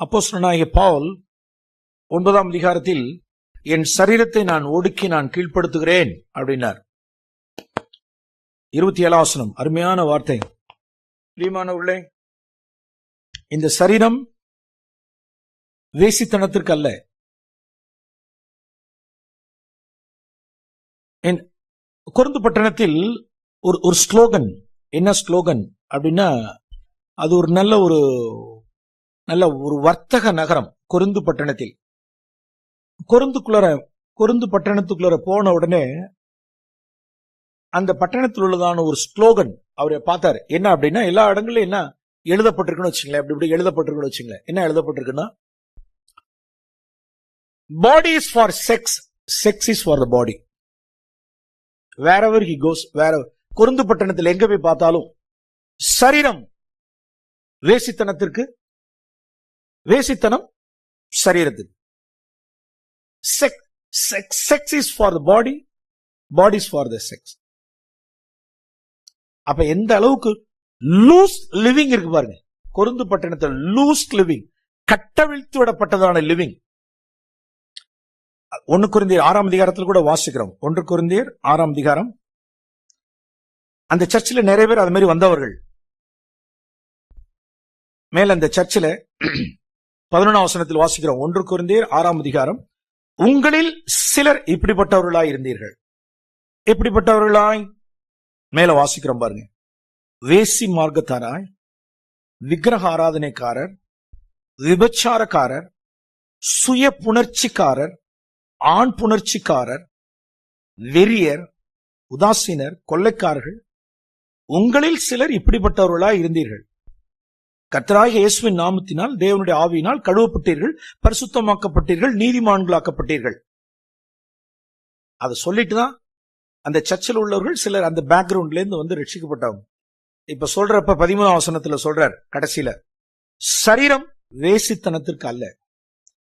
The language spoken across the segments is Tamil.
அப்போஸ்தலனாகிய பவுல் 9ஆம் அதிகாரத்தில் என் சரீரத்தை நான் ஒடுக்கி நான் கீழ்ப்படுத்துகிறேன் அப்படின்னார். 27ஆம் வசனம் அருமையான வார்த்தை. பிரியமானவர்களே, இந்த சரீரம் வேசித்தனத்திற்கு அல்ல. கொரிந்து பட்டணத்தில் ஒரு ஸ்லோகன், என்ன ஸ்லோகன் அப்படின்னா, அது ஒரு நல்ல ஒரு வர்த்தக நகரம். கொரிந்து பட்டணத்தில் கொரிந்து பட்டணத்துக்குள்ள போன உடனே அந்த பட்டணத்தில் உள்ளதான ஒரு ஸ்லோகன் அவரை பார்த்தாரு. என்ன அப்படின்னா, எல்லா இடங்களிலும் என்ன எழுதப்பட்டிருக்குன்னு வச்சுங்களேன், இப்படி எழுதப்பட்டிருக்குன்னு வச்சுங்களேன். என்ன எழுதப்பட்டிருக்குன்னா, body is for sex, sex is for the body. wherever he goes, கொரிந்து பட்டணத்தில் எங்க போய் பார்த்தாலும் சரீரம் வேசித்தனத்திற்கு, வேசித்தனம் சரீரத்துக்கு. sex is for the body, body is for the sex. அப்ப எந்த அளவுக்கு லூஸ் லிவிங் இருக்கு பாருங்க. கொரிந்து பட்டணத்தில் லூஸ் லிவிங், கட்டவிழ்த்து விடப்பட்டதான லிவிங். 1 கொரிந்தியர் 6ஆம் அதிகாரத்தில் கூட வாசிக்கிறோம். 1 கொரிந்தியர் 6ஆம் அதிகாரம். அந்த சர்ச்சில் நிறைய பேர் அது மாதிரி வந்தவர்கள். மேல அந்த சர்ச்சில் 11ஆம் வசனத்தில் வாசிக்கிறோம். 1 கொரிந்தியர் 6ஆம் அதிகாரம். உங்களில் சிலர் இப்படிப்பட்டவர்களாய் இருந்தீர்கள். எப்படிப்பட்டவர்களாய்? மேல வாசிக்கிறோம் பாருங்க. வேசி மார்க்கத்தாராய், விக்கிரக ஆராதனைக்காரர், விபச்சாரக்காரர், சுய புணர்ச்சிக்காரர், ஆண் புணர்ச்சிக்காரர், வெறியர், உதாசீனர், கொள்ளைக்காரர்கள், உங்களில் சிலர் இப்படிப்பட்டவர்களாய் இருந்தீர்கள். கர்த்தராகிய இயேசுவின் நாமத்தினால் தேவனுடைய ஆவியினால் கழுவப்பட்டீர்கள், பரிசுத்தமாக்கப்பட்டீர்கள், நீதிமான்களாக்கப்பட்டீர்கள். அதை சொல்லிட்டு தான் அந்த சர்ச்சில் உள்ளவர்கள் சிலர் அந்த பேக்ரவுண்ட்ல இருந்து வந்து ரட்சிக்கப்பட்டவங்க. இப்ப சொல்றப்ப 13ஆம் வசனத்துல சொல்றார் கடைசியில, சரீரம் வேசித்தனத்திற்கு அல்ல.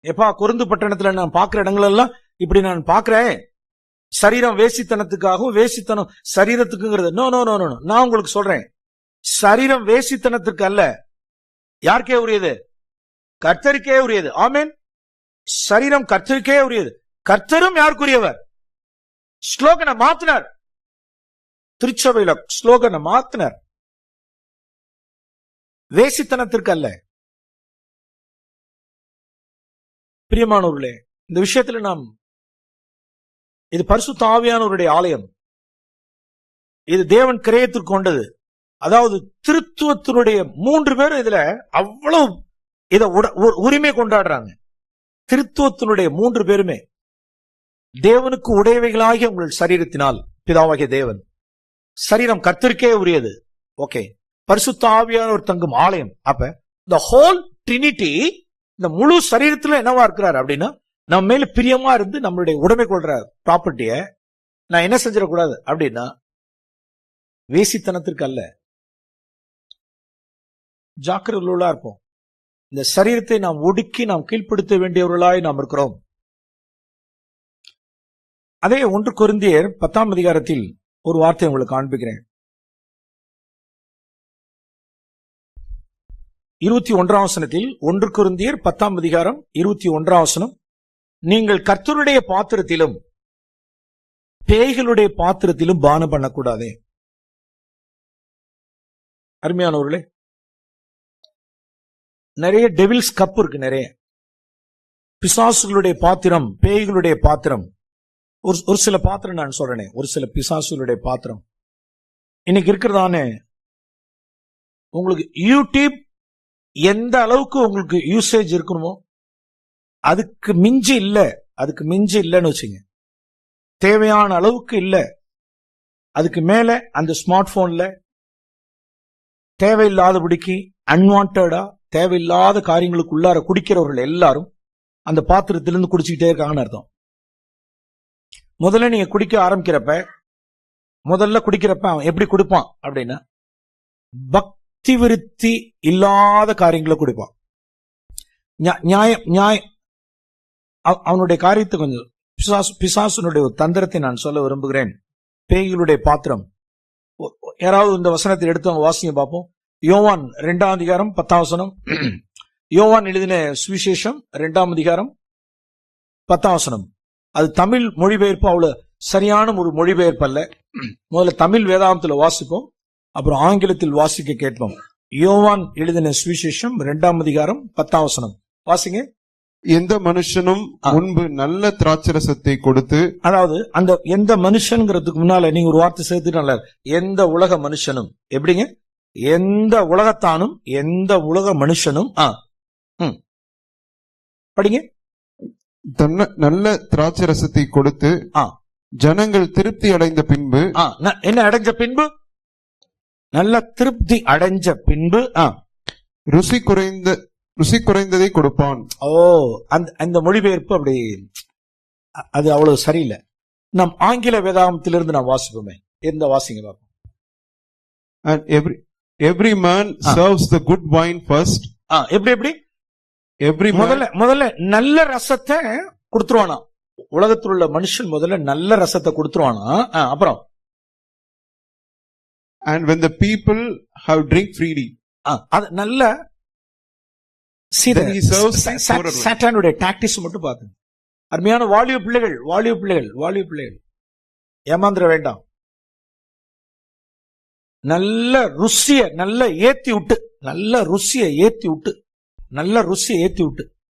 எப்பா, கொரிந்து பட்டணத்துல நான் பார்க்கிற இடங்கள் எல்லாம் இப்படி நான் பார்க்கிறேன், சரீரம் வேசித்தனத்துக்காகவும் வேசித்தனம் சரீரத்துக்குங்கிறது. நோ நோ நோ நோ, நான் உங்களுக்கு சொல்றேன், சரீரம் வேசித்தனத்திற்கு அல்ல. யாருக்கே உரியது? கர்த்தருக்கே உரியது. ஆமென். சரீரம் கர்த்தருக்கே உரியது. கர்த்தரும் யாருக்குரியவர்? ஸ்லோகனை மாத்தினார். திருச்சபையில ஸ்லோகனை மாத்தினார். வேசித்தனத்திற்கு அல்ல. பிரியமானவர்களே, இந்த விஷயத்துல நாம், இது பரிசுத்த ஆவியானவருடைய ஆலயம், இது தேவன் கிரயத்திற்கு கொண்டது. அதாவது திருத்துவத்தினுடைய 3 பேர் இதுல அவ்வளவு இத உரிமை கொண்டாடுறாங்க. திருத்துவத்தினுடைய 3 பேருமே தேவனுக்கு உடையவைகளாகிய உங்கள் சரீரத்தினால் பிதாவாகிய தேவன். சரீரம் கர்த்தருக்கே உரியது. ஓகே, பரிசுத்த ஆவியானவர் தங்கும் ஆலயம். அப்ப the whole trinity இந்த முழு சரீரத்துல என்னவா இருக்கிறார் அப்படின்னா, நம்ம மேல பிரியமா இருந்து நம்மளுடைய உடைமை கொள்ற ப்ராப்பர்ட்டிய நான் என்ன செஞ்சிடக்கூடாது அப்படின்னா, வேசித்தனத்திற்கு அல்ல. ஜாக்கிரதையா இருப்போம். இந்த சரீரத்தை நாம் ஒடுக்கி நாம் கீழ்ப்படுத்த வேண்டியவர்களாய் நாம் இருக்கிறோம். அதே 1 கொரிந்தியர் 10ஆம் அதிகாரத்தில் ஒரு வார்த்தை உங்களுக்கு காண்பிக்கிறேன். 21ஆம் வசனத்தில், 1 கொரிந்தியர் 10ஆம் அதிகாரம் 21ஆம் வசனம், நீங்கள் கர்த்தருடைய பாத்திரத்திலும் பேய்களுடைய பாத்திரத்திலும் பானம் பண்ணக்கூடாதே. அருமையானவர்களே, நிறைய டெவில்ஸ் கப் இருக்கு. நிறைய பிசாசுகளுடைய பாத்திரம், பேய்களுடைய பாத்திரம். ஒரு சில பாத்திரம் நான் சொல்றேனே, ஒரு சில பிசாசுகளுடைய பாத்திரம் இன்னைக்கு இருக்கிறதானே. உங்களுக்கு யூடியூப் எந்த அளவுக்கு உங்களுக்கு யூசேஜ் இருக்கணுமோ அதுக்கு மிஞ்சி இல்ல, அதுக்கு மிஞ்சி இல்லைன்னு வச்சுங்க. தேவையான அளவுக்கு இல்ல, அதுக்கு மேல அந்த ஸ்மார்ட் போன்ல தேவையில்லாதபடிக்கு அன்வான்டா தேவையில்லாத காரியங்களுக்கு உள்ளார குடிக்கிறவர்கள் எல்லாரும் அந்த பாத்திரத்திலிருந்து குடிச்சுக்கிட்டே இருக்காங்கன்னு அர்த்தம். முதல்ல நீங்க குடிக்க ஆரம்பிக்கிறப்ப, முதல்ல குடிக்கிறப்ப அவன் எப்படி குடிப்பான் அப்படின்னா, பக்தி விருத்தி இல்லாத காரியங்களை குடிப்பான். அவனுடைய காரியத்தை கொஞ்சம் பிசாசுனுடைய தந்திரத்தை நான் சொல்ல விரும்புகிறேன். பேய்களுடைய பாத்திரம். யாராவது இந்த வசனத்தை எடுத்து வாசிங்க பார்ப்போம். யோவான் 2ஆம் அதிகாரம் 10ஆம் வசனம். யோவான் எழுதின சுவிசேஷம் 2ஆம் அதிகாரம் 10ஆம் வசனம். அது தமிழ் மொழிபெயர்ப்பு அவ்வளவு சரியான ஒரு மொழிபெயர்ப்பு அல்ல. முதல்ல தமிழ் வேதாகமத்தில் வாசிப்போம், அப்புறம் ஆங்கிலத்தில் வாசிக்க கேட்போம். யோவான் எழுதின சுவிசேஷம் 2ஆம் அதிகாரம் 10ஆம் வசனம் வாசிங்க. எந்த மனுஷனும் முன்பு நல்ல திராட்சரசத்தை கொடுத்து, அதாவது அந்த எந்த மனுஷன்ங்கிறதுக்கு முன்னால நீங்க ஒரு வார்த்தை சேர்த்துட்டு, எந்த உலக மனுஷனும், எப்படிங்க? எந்த உலகத்தானும் எந்த உலக மனுஷனும் படிங்க. நல்ல திராட்சரசத்தை கொடுத்து ஜனங்கள் திருப்தி அடைந்த பின்பு, என்ன அடைஞ்ச பின்பு? நல்ல திருப்தி அடைஞ்ச பின்பு ருசி குறைந்ததை கொடுப்பான். அந்த மொழிபெயர்ப்பு அப்படி அது அவ்வளவு சரியில்லை. நம் ஆங்கில வேதாகமத்திலிருந்து நாம் வாசிப்போமே. எந்த வாசிங்க பார்ப்போம். And every man serves the good wine first. எப்படி முதல்ல நல்ல ரசத்தை கொடுத்துருவானா. உலகத்தில் உள்ள மனுஷன் முதல்ல நல்ல ரசத்தை கொடுத்துருவானா. அப்புறம் and when the people have drink freely, அது நல்ல சாத்தானுடைய டாக்டிக்ஸ் மட்டும் பாத்து. அருமையான வாலிப பிள்ளைகள் ஏமாந்திர வேண்டாம். நல்ல ருசியை ஏத்தி விட்டு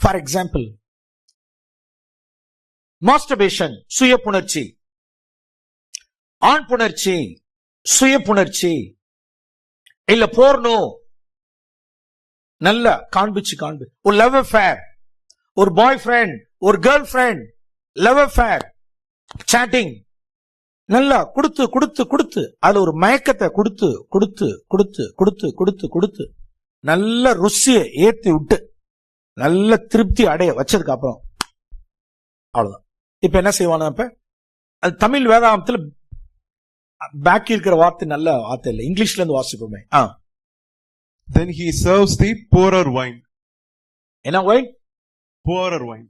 ஃபார் எக்ஸாம்பிள், மாஸ்டர்பேஷன் சுய புணர்ச்சி, ஆண் புணர்ச்சி சுய புணர்ச்சி, இல்ல போர்னோ நல்ல காண்பிச்சு ஒரு லவ் அஃபேர், ஒரு பாய் ஃப்ரெண்ட், ஒரு girl friend, love affair, chatting, நல்லா கொடுத்து அதுல ஒரு மயக்கத்தை கொடுத்து நல்ல ருசியை ஏத்தி விட்டு நல்ல திருப்தி அடைய வச்சதுக்கு அப்புறம் அவ்வளவுதான். இப்ப என்ன செய்வானா? இப்ப அது தமிழ் வேதாகமத்துல பாக்கி இருக்கிற வார்த்தை நல்ல வார்த்தை இல்லை. இங்கிலீஷ்ல இருந்து வாசிப்போமே. Then he serves the poorer wine. என்ன wine? Poorer wine.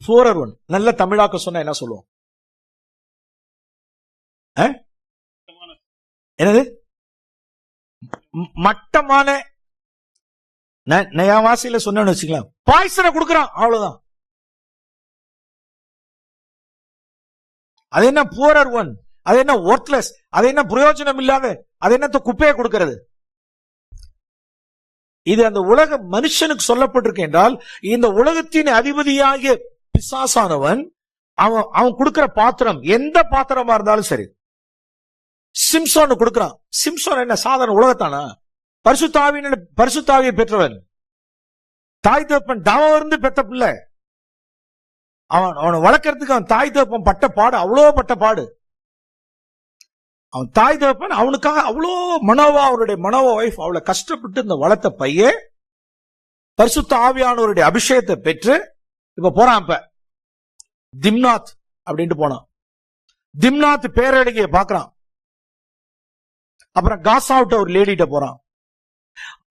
நல்ல தமிழாக்க சொன்னா என்ன சொல்லுவோம்? என்னது? மட்டமான நயாவாசியில சொன்னு வச்சுக்கலாம், பாய்சனை கொடுக்கறான், அவ்வளவுதான். அது என்ன புவரர் ஒன்? அது என்ன ஒர்த்லெஸ்? அது என்ன பிரயோஜனம் இல்லாத? அது என்ன குப்பையை கொடுக்கிறது? இது அந்த உலக மனுஷனுக்கு சொல்லப்பட்டிருக்கு என்றால், இந்த உலகத்தின் அதிபதியாகிய பிசாசானவன் அவன் கொடுக்கிற பாத்திரம் எந்த பாத்திரமா இருந்தாலும் சரி. சிம்சோன் கொடுக்கிறான். சிம்சோன் என்ன சாதாரண உலகத்தானா? பரிசுத்தாவியை பெற்றவன், தாய் தகப்பன் தாவம் இருந்து பெற்ற பிள்ளை. அவனை வளர்க்கறதுக்கு அவன் தாய் தகப்பன் பட்ட பாடு, அவ்வளோ பட்ட பாடு. அவன் தாய் தகப்பன் அவனுக்காக அவ்வளோ அவருடைய வைஃப் அவளை கஷ்டப்பட்டு இந்த வளர்த்த பைய பரிசுத்த ஆவியானவருடைய அபிஷேகத்தை பெற்று இப்ப போறான். இப்ப திம்னாத் அப்படின்ட்டு போனான். திம்னாத் பேரழகிய பாக்குறான். அப்புறம் காசாவிட்ட ஒரு லேடிட்ட போறான்.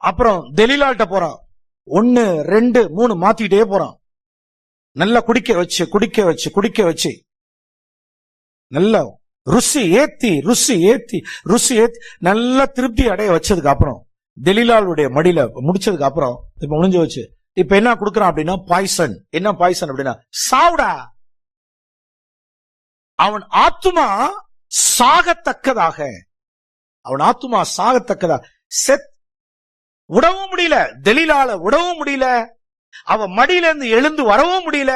அப்புறம் தெலீலாட்ட போறான். 1 2 3 மாத்திட்டே போறான். நல்லா குடிக்க வச்சு நல்ல ருசி ஏத்தி நல்ல திருப்தி அடைய வச்சதுக்கு அப்புறம் தெலீலாளுடைய மடியில முடிச்சதுக்கு அப்புறம் இப்ப முடிஞ்சு வச்சு இப்ப என்ன கொடுக்கறான் அப்படின்னா பாய்சன். என்ன பாய்சன் அப்படின்னா சாவுடா. அவன் ஆத்துமா சாகத்தக்கதாக விடவும் முடியல. தெலீலால விடவும் முடியல. அவ மடியில இருந்து எழுந்து வரவும் முடியல.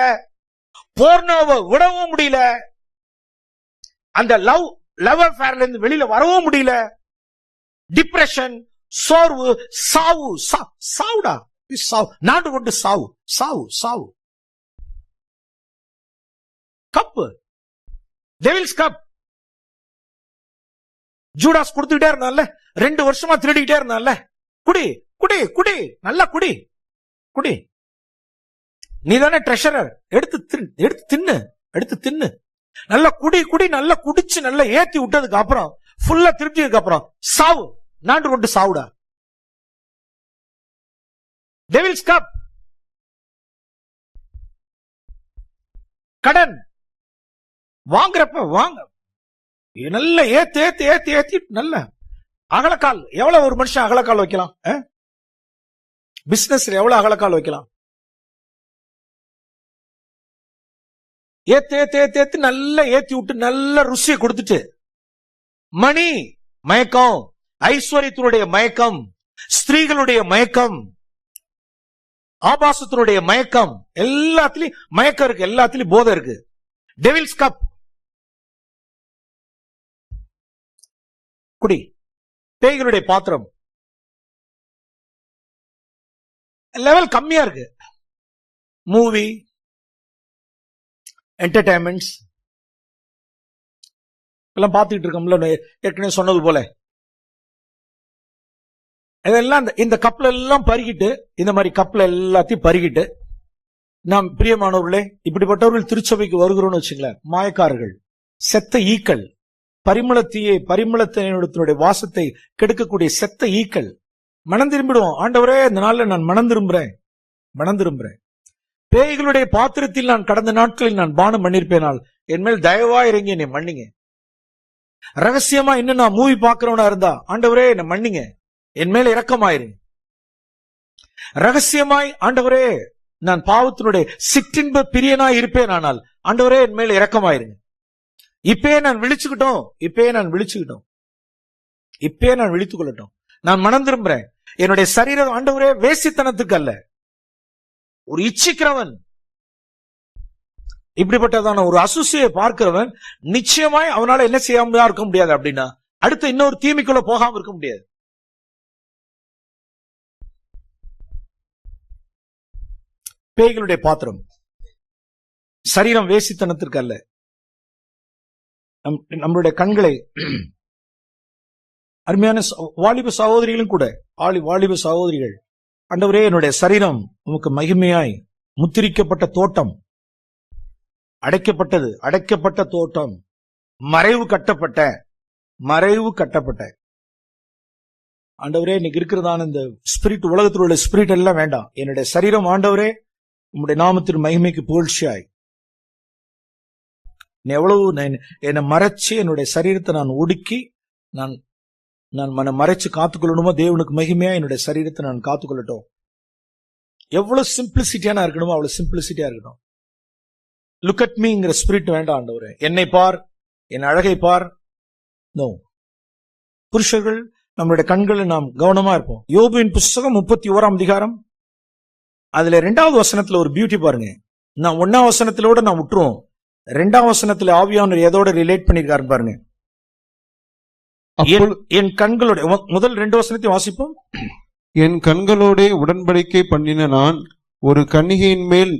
போர்னோவை விடவும் முடியல. அந்த லவ் அஃபேர்ல இருந்து வெளியில வரவும் முடியல. டிப்ரெஷன், சோர்வு, சாவுடா. நாடு கொண்டு சாவு. Cup, devil's cup. ஜூடாஸ் கொடுத்துக்கிட்டே இருந்தான்ல, 2 வருஷமா திருடிக்கிட்டே இருந்தான்ல. குடி நல்லா குடி. நீ தானே ட்ரெஷரர். எடுத்து தின்னு நல்லா குடி நல்லா குடிச்சு நல்லா ஏத்தி விட்டதுக்கு அப்புறம் ஃபுல்லா திருப்திக்கு அப்புறம் சாவு. நாடு கொண்டு சாவுடா. Devil's cup. கடன் வாங்குறப்ப நல்ல ஏத்தி நல்ல அகலக்கால். எவ்வளவு ஒரு மனுஷன் அகலக்கால் வைக்கலாம்? பிசினஸ்ல எவ்வளவு அகலக்கால் வைக்கலாம்? ஏத்து நல்லா ஏத்தி விட்டு நல்ல ருசியை கொடுத்துட்டு மணி மயக்கம், ஐஸ்வர்யத்தினுடைய மயக்கம், ஸ்திரீகளுடைய மயக்கம், ஆபாசத்தினுடைய மயக்கம், எல்லாத்திலையும் மயக்கம் இருக்கு, எல்லாத்திலையும் போதை இருக்கு. டெவில்ஸ் கப் குடி, பேய்களுடைய பாத்திரம், லெவல் கம்மியா இருக்கு. மூவி, என்டர்டைன்மெண்ட்ஸ் எல்லாம் பார்த்துக்கிட்டு இருக்கோம்ல, ஏற்கனவே சொன்னது போல. இதெல்லாம் இந்த கப்ல எல்லாம் பருகிட்டு, இந்த மாதிரி கப்ல எல்லாத்தையும் பருகிட்டு, நாம் பிரியமானவர்களே, இப்படிப்பட்டவர்கள் திருச்சபைக்கு வருகிறோம்னு வச்சுங்களேன், மாயக்காரர்கள், செத்த ஈக்கள், பரிமளத்தினுடைய வாசத்தை கெடுக்கக்கூடிய செத்த ஈக்கள். மனம் திரும்பிடுவோம். ஆண்டவரே, இந்த நாள்ல நான் மனம் திரும்புறேன். பேய்களுடைய பாத்திரத்தில் நான் கடந்த நாட்களில் நான் பானம் பண்ணிருப்பேனால் என் மேல் தயவா இறங்கி என்னை மன்னிங்க. ரகசியமா இன்னும் நான் மூவி பாக்குறவனா இருந்தா, ஆண்டவரே என்னை மன்னிங்க, என் மேல இரக்கமாயிருங்க. ரகசியமாய் ஆண்டவரே நான் பாவத்தினுடைய சிற்றின்ப பிரியனாய் இருப்பேன், ஆனால் ஆண்டவரே என் மேல இரக்கமாயிருங்க. இப்பயே நான் விழிச்சுக்கிட்டோம், இப்பயே நான் விழித்துக் கொள்ளட்டும். நான் மனம் திரும்புறேன். என்னுடைய சரீரம் ஆண்டவரே வேசித்தனத்துக்கு அல்ல, ஒரு இச்சிக்கிறவன், இப்படிப்பட்டதான ஒரு அசுசியை பார்க்கிறவன் நிச்சயமாய் அவனால என்ன செய்யாம இருக்க முடியாது அப்படின்னா, அடுத்த இன்னொரு தீமைக்குள்ள போகாம இருக்க முடியாது. பேய்களுடைய பாத்திரம், சரீரம் வேசித்தனத்திற்கு அல்ல. நம்மளுடைய கண்களை, அருமையான வாலிப சகோதரிகளும் கூட, வாலிப சகோதரிகள், ஆண்டவரே என்னுடைய சரீரம் உமக்கு மகிமையாய் முத்திரிக்கப்பட்ட தோட்டம், அடைக்கப்பட்ட தோட்டம், மறைவு கட்டப்பட்ட ஆண்டவரே, இன்னைக்கு இருக்கிறதான இந்த ஸ்பிரிட், உலகத்தில் உள்ள ஸ்பிரிட் எல்லாம் வேண்டாம். என்னுடைய சரீரம் ஆண்டவரே உம்முடைய நாமத்தின் மகிமைக்கு புகழ்ச்சியாய், எவ்வளவு என்னை மறைச்சு என்னுடைய சரீரத்தை நான் ஒடுக்கி நான் மறைச்சு காத்துக்கொள்ளணுமோ, தேவனுக்கு மகிமையா என்னுடைய சரீரத்தை நான் காத்துக்கொள்ளட்டும். எவ்வளவு சிம்பிளிசிட்டியான இருக்கணுமோ அவ்வளவு சிம்பிளிசிட்டியா இருக்கணும். லுக் அட் மீங்கிற ஸ்பிரிட் வேண்டாம் ஆண்டவரே. என்னை பார், என் அழகை பார். நோ. புருஷர்கள் நம்மளுடைய கண்களை நாம் கவனமா இருப்போம். யோபுவின் புஸ்தகம் 31ஆம் அதிகாரம், அதுல 2வது வசனத்துல ஒரு பியூட்டி பாருங்க. நான் 1ஆம் வசனத்திலோட நான் விட்டுருவோம். 2ஆம் வசனத்துல ஆவியானவர் எதோட ரிலேட் பண்ணிருக்காரு பாருங்க. என் கண்களோட, முதல் 2 வசனத்தை வாசிப்போம். என் கண்களோட உடன்படிக்கை பண்ணின நான் ஒரு கன்னிகையின் மேல்.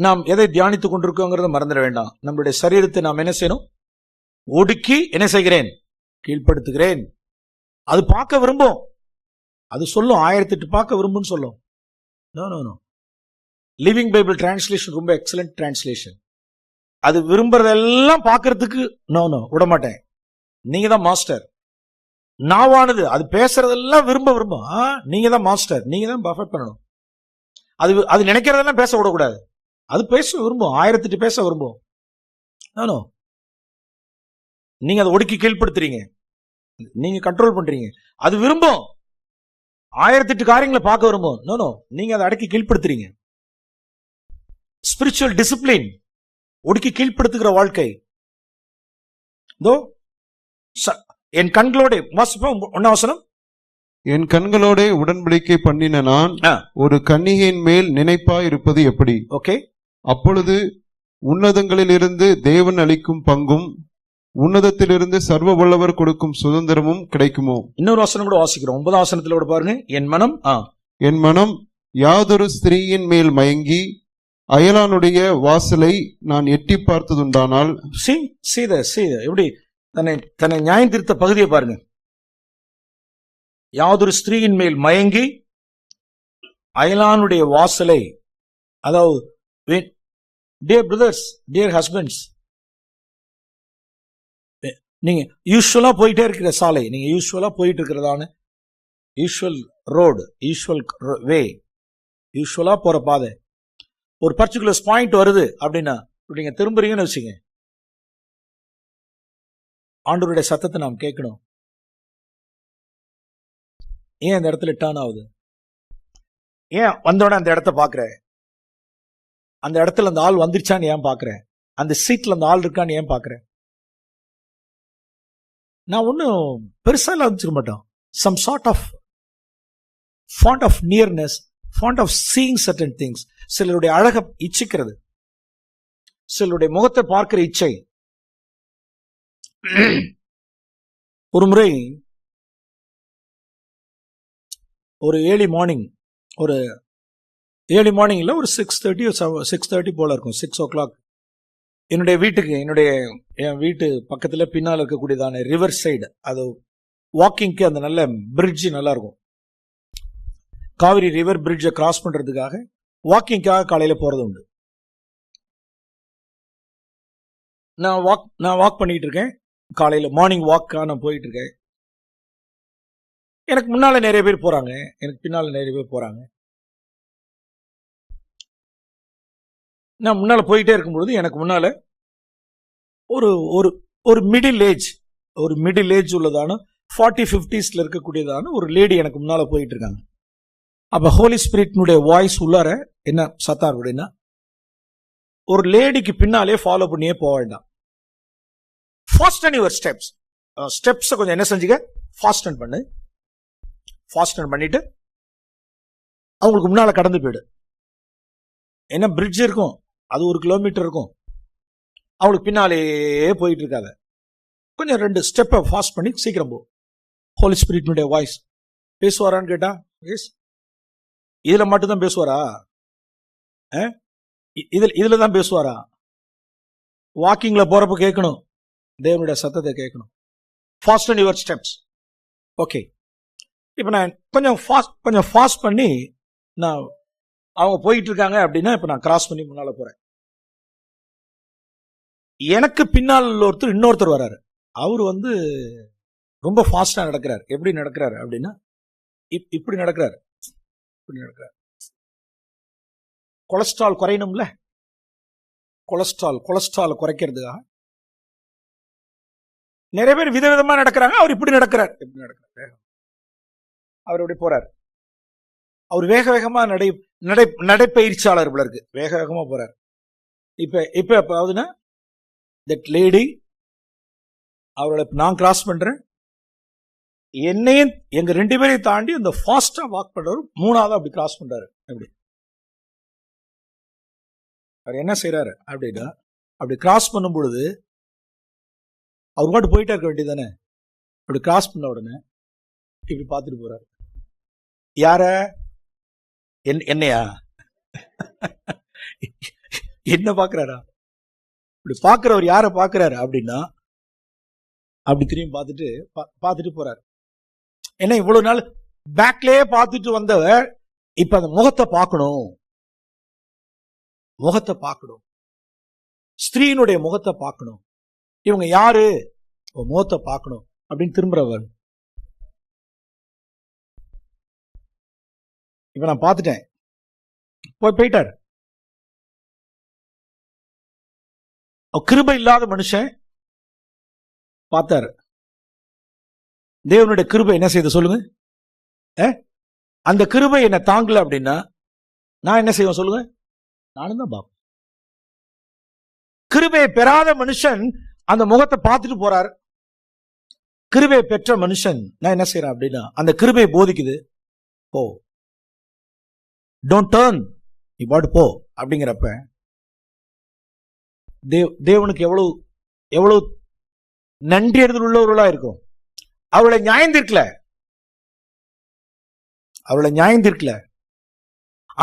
நாம் எதை தியானித்துக் கொண்டிருக்கோங்கிறத மறந்துட வேண்டாம். நம்மளுடைய சரீரத்தை நாம் என்ன செய்யணும்? ஒடுக்கி என்ன செய்கிறேன்? கீழ்ப்படுத்துகிறேன். அது பார்க்க விரும்பும், அது சொல்லும், 1008 பார்க்க விரும்புன்னு சொல்லும். நோ. லிவிங் பைபிள் டிரான்ஸ்லேஷன் ரொம்ப எக்ஸலண்ட் டிரான்ஸ்லேஷன். அது விரும்புறதெல்லாம் பார்க்கறதுக்கு நோ விடமாட்டேன். நீங்க தான் மாஸ்டர். நாவானது அது பேசுறதெல்லாம் விரும்பும். நீங்க தான் மாஸ்டர், நீங்க தான் பர்ஃபெக்ட் பண்ணணும். அது நினைக்கிறதெல்லாம் பேச விடக்கூடாது. அது பேச விரும்பும், 1008 பேச விரும்பும். நோ, நீங்க அதை ஒடுக்கி கீழ்ப்படுத்துறீங்க, நீங்க கண்ட்ரோல் பண்றீங்க. அது விரும்பும், 1008 காரியங்களை பார்க்க விரும்பும். நோ, நீங்க அதை அடக்கி கீழ்ப்படுத்துறீங்க. ஸ்பிரிச்சுவல் டிசிப்ளின், ஒடுக்கி கீழ்ப்படுத்துகிற வாழ்க்கை. என் கண்களோட வாசிப்போம். 1ஆம் வசனம். என் கண்களோட உடன்படிக்கை பண்ணின நான் ஒரு கன்னிகையின் மேல் நினைப்பாய் இருப்பது எப்படி? ஓகே. அப்பொழுது உன்னதங்களிலிருந்து தேவன் அளிக்கும் பங்கும் உன்னதத்திலிருந்து சர்வ வல்லவர் கொடுக்கும் சுதந்திரமும் கிடைக்குமோ? இன்னொரு வசனம் கூட வாசிக்கிறோம். 9ஆம் வசனத்துல கூட பாருங்க. என் மனம் யாதொரு ஸ்திரீயின் மேல் மயங்கி அயலானுடைய வாசலை நான் எட்டி பார்த்ததுண்டானால். எப்படி தன்னை நியாயம் திருத்த பகுதியை பாருங்க. யாதொரு ஸ்திரீயின் மேல் மயங்கி அயலானுடைய வாசலை, அதாவது டியர் பிரதர்ஸ், டியர் ஹஸ்பண்ட்ஸ், நீங்க யூஸ்வலா போயிட்டே இருக்கிற சாலை, நீங்க யூஸ்வலா போயிட்டு இருக்கிறதான யூஸ்வல் ரோடு, யூஸ்வல் வே, யூஸ்வலா போற பாதை, ஒரு பர்டிகுலர் பாயிண்ட் வருது அப்படின்னா நீங்க திரும்புறீங்கன்னு வச்சுங்க, ஆண்டவருடைய சத்தத்தை நாம் கேட்கணும். ஏன் அந்த இடத்துல டர்ன் ஆகுது? ஏன் வந்தோடனே அந்த இடத்த பாக்குற? அந்த இடத்துல அந்த ஆள் வந்துருச்சான்னு ஏன் பாக்குற? அந்த சீட்ல அந்த ஆள் இருக்கான்னு ஏன் பாக்குற? நான் ஒன்னும் பெருசா எல்லாம் வச்சுக்க மாட்டோம். Some sort of fond of nearness, fond of seeing certain things. சிலருடைய அழக இச்சிக்கிறது, சிலருடைய முகத்தை பார்க்கிற இச்சை. ஒரு முறை ஒரு ஏர்லி மார்னிங்ல ஒரு 6:30 போல இருக்கும், 6 o'clock. என்னுடைய என் வீட்டு பக்கத்துல பின்னால் இருக்கக்கூடியதான ரிவர் சைடு, அது வாக்கிங்க்கு அந்த நல்ல பிரிட்ஜ் நல்லா இருக்கும். காவிரி ரிவர் பிரிட்ஜை கிராஸ் பண்றதுக்காக வாக்கிங்காக காலையில போறது உண்டு. நான் வாக் பண்ணிட்டு இருக்கேன். காலையில மார்னிங் வாக்கா நான் போயிட்டு இருக்கேன். எனக்கு முன்னால நிறைய பேர் போறாங்க, எனக்கு பின்னால நிறைய பேர் போறாங்க. நான் முன்னால போயிட்டே இருக்கும்பொழுது எனக்கு முன்னால ஒரு மிடில் ஏஜ் உள்ளதான 40-50s இருக்கக்கூடியதான ஒரு லேடி எனக்கு முன்னால போயிட்டு இருக்காங்க. அப்ப ஹோலி ஸ்பிரிட்னுடைய வாய்ஸ் உள்ளார என்ன சத்தா அப்படின்னா, ஒரு லேடிக்கு பின்னாலே ஃபாலோ பண்ணியே போக வேண்டாம். ஃபாஸ்டன் யுவர் ஸ்டெப்ஸ் கொஞ்சம் என்ன செஞ்சுக்க, ஃபாஸ்டன் பண்ணிட்டு அவங்களுக்கு முன்னால கடந்து போயிடு. என்ன பிரிட்ஜ் இருக்கும், அது 1 கிலோமீட்டர் இருக்கும். அவங்களுக்கு பின்னாலே போயிட்டு இருக்காத, கொஞ்சம் 2 ஸ்டெப்பை ஃபாஸ்ட் பண்ணி சீக்கிரம் போ. ஹோலி ஸ்பிரிட்னுடைய வாய்ஸ் பேசுவாரான்னு கேட்டா, எஸ். இதுல மட்டும்தான் பேசுவாரா? இதுல தான் பேசுவாரா? வாக்கிங்ல போறப்ப கேட்கணும், தேவனுடைய சத்தத்தை கேட்கணும். Fasten your steps. ஓகே, இப்ப நான் கொஞ்சம் ஃபாஸ்ட் பண்ணி நான் அவங்க போயிட்டு இருக்காங்க அப்படின்னா, இப்ப நான் கிராஸ் பண்ணி முன்னால போறேன். எனக்கு பின்னால் இன்னொருத்தர் வராரு. அவரு ரொம்ப ஃபாஸ்டா நடக்கிறார். எப்படி நடக்கிறாரு அப்படின்னா, இப்படி நடக்கிறாரு. கொலஸ்ட்ரால் குறையணும்ல, கொலஸ்ட்ரால் குறைக்கிறதுக்காக நிறைய பேர் விதவிதமா நடக்கிறாங்க. அவர் இப்படி நடக்கிறார். அவர் இப்படி போறார். அவர் வேக வேகமா நடைப்பயிற்சியாளர் போல இருக்கு, வேக வேகமா போறார். இப்ப ஆகுதுன்னா, தட் லேடி அவரோட நான் கிராஸ் பண்றேன். என்னையும் எங்க 2 பேரையும் தாண்டி அந்த ஃபாஸ்டா வாக் பண்றவர் 3ஆவது அப்படி கிராஸ் பண்றாரு. அப்படி அவர் என்ன செய்யறாரு அப்படின்னா, அப்படி கிராஸ் பண்ணும் பொழுது அவர் மட்டும் போயிட்டே இருக்க வேண்டியதானே. அப்படி கிராஸ் பண்ண உடனே இப்படி பார்த்துட்டு போறாரு. யார? என்னையா? என்ன பாக்குறாரா? இப்படி பாக்குறவர் யார பாக்குறாரு அப்படின்னா, அப்படி திரும்பி பார்த்துட்டு போறாரு. என்ன இவ்வளவு நாள் பேக்லயே பார்த்துட்டு வந்தவர் இப்ப அந்த முகத்தை பார்க்கணும். ஸ்திரீனுடைய முகத்தை பார்க்கணும். இவங்க யாரு, முகத்தை பார்க்கணும் அப்படின்னு திரும்புறவர். இப்ப நான் பார்த்துட்டேன், போயிட்டார். கிருபை இல்லாத மனுஷன் பார்த்தாரு. தேவனுடைய கிருபை என்ன செய்து சொல்லுங்க? அந்த கிருபை என்ன தாங்கல அப்படின்னா நான் என்ன செய்வேன் சொல்லுங்க? நானும் தான் பாப்பேன். கிருபையை பெறாத மனுஷன் அந்த முகத்தை பார்த்துட்டு போறார். கிருபையை பெற்ற மனுஷன் நான் என்ன செய்யறேன் அப்படின்னா, அந்த கிருபையை போதிக்குது, போ, டோன்ட் டர்ன், நீ பாட்டு போ அப்படிங்கிறப்ப தேவனுக்கு எவ்வளவு நன்றி அறிதல் உள்ளவர்களா இருக்கும். அவளை நியாயந்திருக்கல.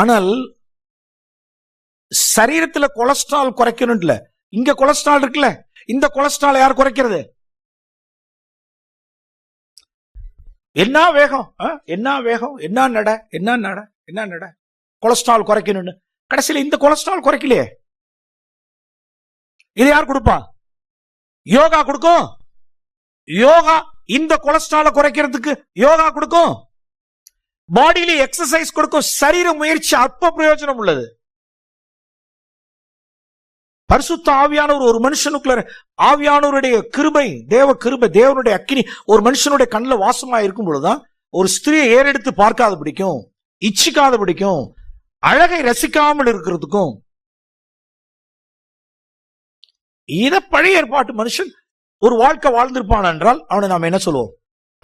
ஆனால் சரீரத்துல கொலஸ்ட்ரால் குறைக்கணும் இல்ல, இங்க கொலஸ்ட்ரால் இருக்குல்ல, இந்த கொலஸ்ட்ரால் யார் குறைக்கிறது? என்ன வேகம், என்ன நட கொலஸ்ட்ரால் குறைக்கணும்னு. கடைசியில இந்த கொலஸ்ட்ரால் குறைக்கலையே. இது யார் கொடுப்பா? யோகா கொடுக்கும். யோகா இந்த கொலஸ்ட்ரால குறைக்கிறதுக்கு யோகா கொடுக்கும். பாடியில எக்ஸசைஸ் கொடுக்கும். சரீர முயற்சி அற்ப பிரயோஜனம் உள்ளது. பரிசுத்த ஆவியானவர் ஒரு மனுஷனுக்குள்ள, ஆவியானவருடைய கிருபை, தேவனுடைய அக்கினி ஒரு மனுஷனுடைய கண்ணில் வாசமா இருக்கும் பொழுதுதான் ஒரு ஸ்திரியை ஏறெடுத்து பார்க்காத பிடிக்கும். இச்சிக்காதபடிக்கும் அழகை ரசிக்காமல் இருக்கிறதுக்கும் இத பழைய ஏற்பாட்டு மனுஷன் ஒரு வாழ்க்கை வாழ்ந்திருப்பான் என்றால் அவனை நாம் என்ன சொல்லுவோம்?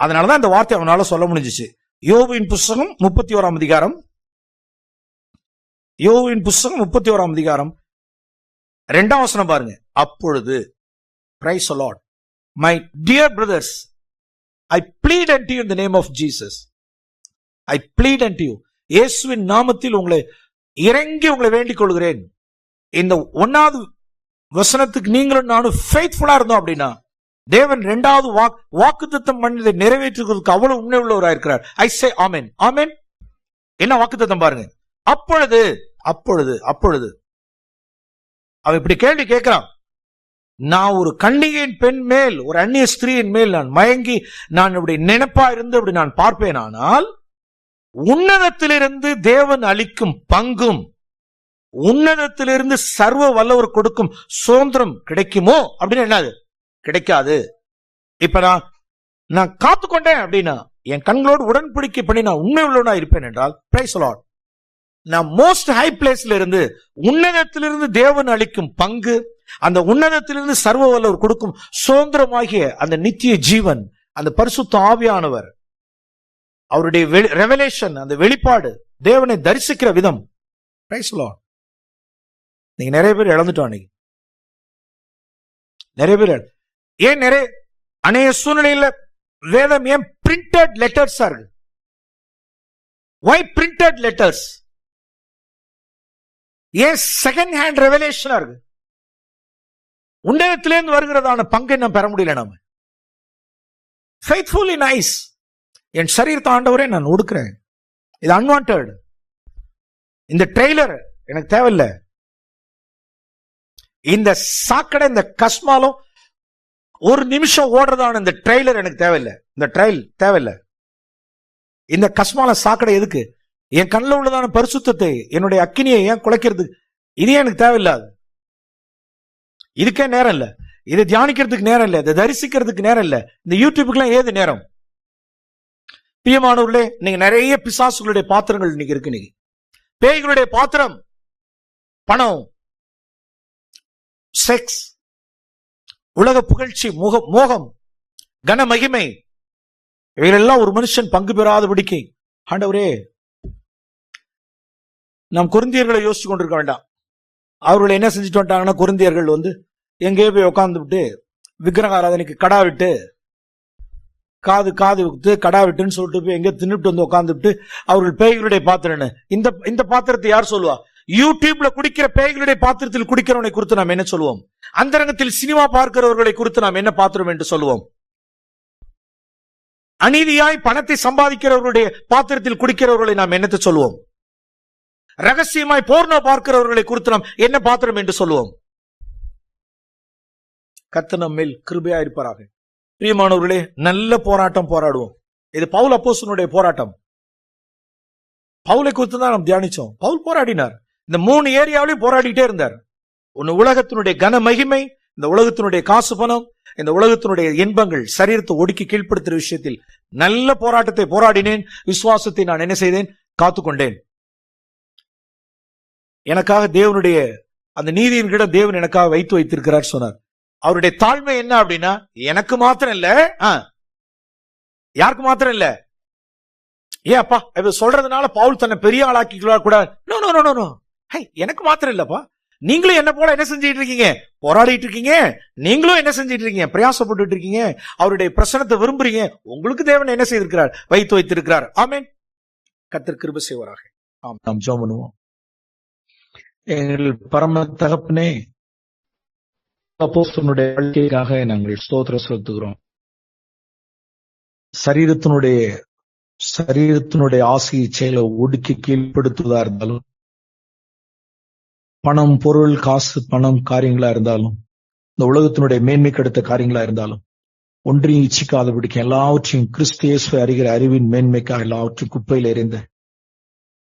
அதனாலதான் இந்த வார்த்தை அவனால சொல்ல முடிஞ்சிச்சு. யோபுவின் புஸ்தகம் 31 அதிகாரம், யோபுவின் புஸ்தகம் 31 அதிகாரம் 2ஆம் வசனம் பாருங்க. அப்பொழுது, praise the Lord, my dear brothers, I plead unto you in the name of Jesus. I plead unto you. இயேசுவின் நாமத்தில் உங்களை இறங்கி உங்களை வேண்டிக் கொள்கிறேன். இந்த 1வது வசனத்துக்கு நீங்களும் நானும் ஃபெய்த்ஃபுல்லா இருந்தோம் அப்படின்னா, தேவன் 2வது வாக்குத்தத்தம் பண்ணதை நிறைவேற்றுவதற்கு அவ்வளவு உண்மை உள்ளவராக இருக்கிறார். I say amen. Amen. என்ன வாக்குத்தத்தம் பாருங்க. அப்பொழுது அப்பொழுது அப்பொழுது அவன் இப்படி கேள்வி கேட்கிறான். நான் ஒரு கன்னிகையின் பெண் மேல், ஒரு அந்நிய ஸ்திரீயின் மேல் நான் மயங்கி நான் இப்படி நினைப்பா இருந்து அப்படி நான் பார்ப்பேன், ஆனால் உன்னதத்திலிருந்து தேவன் அளிக்கும் பங்கும் உன்னதத்திலிருந்து சர்வ வல்லவர் கொடுக்கும் சுதந்திரம் கிடைக்குமோ அப்படின்னு என்னது? கிடைக்காது. இப்ப நான் காத்துக்கொண்டேன் அப்படின்னா, என் கண்களோடு உடன்படிக்கை பண்ணி நான் உண்மை உள்ளவனா இருப்பேன் என்றால், பிரைஸ் தி லார்ட், நான் மோஸ்ட் ஹை பிளேஸ்ல இருந்து உன்னதத்திலிருந்து தேவன் அளிக்கும் பங்கு, அந்த உன்னதத்திலிருந்து சர்வ வல்லவர் கொடுக்கும் சுதந்திரமாகிய அந்த நித்திய ஜீவன், அந்த பரிசுத்த ஆவியானவர், அவருடைய ரெவலேஷன், அந்த வெளிப்பாடு, தேவனை தரிசிக்கிற விதம், பிரைஸ் தி லார்ட். நீங்க நிறைய பேர் இழந்துட்டோம். நிறைய பேர் ஏன் அநேக சூழ்நிலையில வேதம் ஏன் பிரிண்டட் லெட்டர்ஸா இருக்கு? why printed letters? ஏன் செகண்ட் ஹேண்ட் ரெவலேஷனா இருக்கு? உன்னதத்திலிருந்து வருகிறதான பங்கை நம்ம பெற முடியல. நாம ஃபெய்த்ஃபுல்லி நைஸ், என் சரீரத்தை ஆண்டவரே நான் ஒடுக்கிறேன், இது அன்வான்டட், இந்த ட்ரெய்லர் எனக்கு தேவையில்லை, இந்த சாக்கடை இந்த கஸ்மாலும் ஒரு நிமிஷம் ஓடுறதான இந்த ட்ரெய்லர் எனக்கு தேவையில்லை, இந்த ட்ரெயில் தேவையில்லை, இந்த கஸ்மால சாக்கடை எதுக்கு? என் கண்ணில் உள்ளதான பரிசுத்தத்தை, என்னுடைய அக்கினியை ஏன் குலைக்கிறது? இது எனக்கு தேவையில்லாது, இதுக்கே நேரம் இல்ல, இதை தியானிக்கிறதுக்கு நேரம் இல்ல, இதை தரிசிக்கிறதுக்கு நேரம் இல்ல, இந்த யூடியூபுக்குலாம் ஏது நேரம்? பிரியமானவர்களே, நீங்க நிறைய பிசாசுகளுடைய பாத்திரங்கள் இன்னைக்கு இருக்கு. நீங்க பேய்களுடைய பாத்திரம் பணம், செக்ஸ், உலக புகழ்ச்சி, மோகம், கன மகிமை, இவையெல்லாம் ஒரு மனுஷன் பங்கு பெறாதபடிக்கு ஆண்டவரே, நாம் கொரிந்தியர்களை யோசிச்சு கொண்டிருக்க வேண்டாம். அவர்கள் என்ன செஞ்சுட்டு வந்துட்டாங்கன்னா, கொரிந்தியர்கள் எங்கேயோ போய் உட்கார்ந்து விட்டு விக்கிரக ஆராதனைக்கு கடா விட்டு காது விட்டு கடா விட்டுன்னு சொல்லிட்டு போய் எங்கேயோ தின்னுட்டு உட்கார்ந்துட்டு அவர்கள் பேய்களுடைய பாத்திரன்னு. இந்த பாத்திரத்தை யார் சொல்லுவா? யூடியூப்ல குடிக்கிற பேய்களுடைய பாத்திரத்தில் குடிக்கிறவனை குறித்து நாம் என்ன சொல்லுவோம்? அந்தரங்கத்தில் சினிமா பார்க்கிறவர்களை குறித்து நாம் என்ன பாத்திரம் என்று சொல்லுவோம்? அநீதியாய் பணத்தை சம்பாதிக்கிறவர்களுடைய பாத்திரத்தில் குடிக்கிறவர்களை நாம் என்னத்தை சொல்லுவோம்? ரகசியமாய் போர்னோ பார்க்கிறவர்களை குறித்து நாம் என்ன பாத்திரம் என்று சொல்லுவோம்? கர்த்தர் நம்மேல் கிருபையா இருப்பாராக. பிரியமானவர்களே, நல்ல போராட்டம் போராடுவோம். இது பவுல் அப்போஸ்தலனுடைய போராட்டம். பவுலை குறித்து தான் நாம் தியானிச்சோம். பவுல் போராடினார். இந்த 3 ஏரியாவிலையும் போராடிட்டே இருந்தார். ஒன்னு உலகத்தினுடைய கன மகிமை, இந்த உலகத்தினுடைய காசு பணம், இந்த உலகத்தினுடைய இன்பங்கள், சரீரத்தை ஒடுக்கி கீழ்ப்படுத்துற விஷயத்தில் நல்ல போராட்டத்தை போராடினேன், விசுவாசத்தை நான் என்ன செய்தேன்? காத்துக்கொண்டேன். எனக்காக தேவனுடைய அந்த நீதியின் கிட்ட தேவன் எனக்காக வைத்து வைத்திருக்கிறார் சொன்னார். அவருடைய தாழ்மை என்ன அப்படின்னா, எனக்கு மாத்திரம் இல்ல, யாருக்கு மாத்திரம் இல்ல. ஏன் அப்பா இவ சொல்றதுனால பவுல் தன்னை பெரிய ஆளாக்கிக்கலாம் கூட? நோ நோ நோ நோ, எனக்கு மாத்திரம் இல்லப்பா, நீங்களும் என்ன போல என்ன செஞ்சிட்டு இருக்கீங்க? போராடிட்டு இருக்கீங்க. நீங்களும் என்ன செஞ்சிட்டு இருக்கீங்க? பிரயாசப்பட்டு இருக்கீங்க. அவருடைய பிரசனத்தை விரும்புறீங்க. உங்களுக்கு தேவன் என்ன செய்திருக்கிறார்? வைத்து வைத்திருக்கிறார். ஆமென். கர்த்தர் கிருபை செய்வாராக. நாம் ஜெபம் பண்ணுவோம். எங்கள் பரம தகப்பனே, அப்போஸ்தலனுடைய வாழ்க்கைக்காக நாங்கள் ஸ்தோத்திரம் செலுத்துகிறோம். சரீரத்தினுடைய ஆசையை செயலை ஒடுக்கி கீழ்ப்படுத்துவதா இருந்தாலும், பணம், பொருள், காசு, பணம் காரியங்களா இருந்தாலும், இந்த உலகத்தினுடைய மேன்மை கெடுத்த காரியங்களா இருந்தாலும், ஒன்றையும் இச்சிக்காதபடிக்கு எல்லாவற்றையும் கிறிஸ்து இயேசுவை அறிகிற அறிவின் மேன்மைக்காக எல்லாவற்றையும் குப்பையில் எறிந்த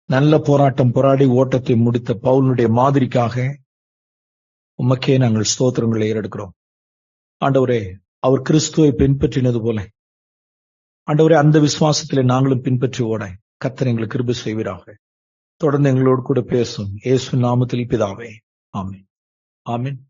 நல்ல போராட்டம் போராடி ஓட்டத்தை முடித்த பவுலுடைய மாதிரிக்காக உமக்கே நாங்கள் ஸ்தோத்திரங்களை ஏறெடுக்கிறோம். ஆண்டவரே, அவர் கிறிஸ்துவை பின்பற்றினது போல ஆண்டவரே, அந்த விசுவாசத்திலே நாங்களும் பின்பற்றி ஓட கர்த்தர் எங்களுக்கு கிருபை செய்வீராக. தொடர்ந்து எங்களோடு கூட பேசும். இயேசு நாமத்தில் பிதாவே, ஆமென். ஆமென்.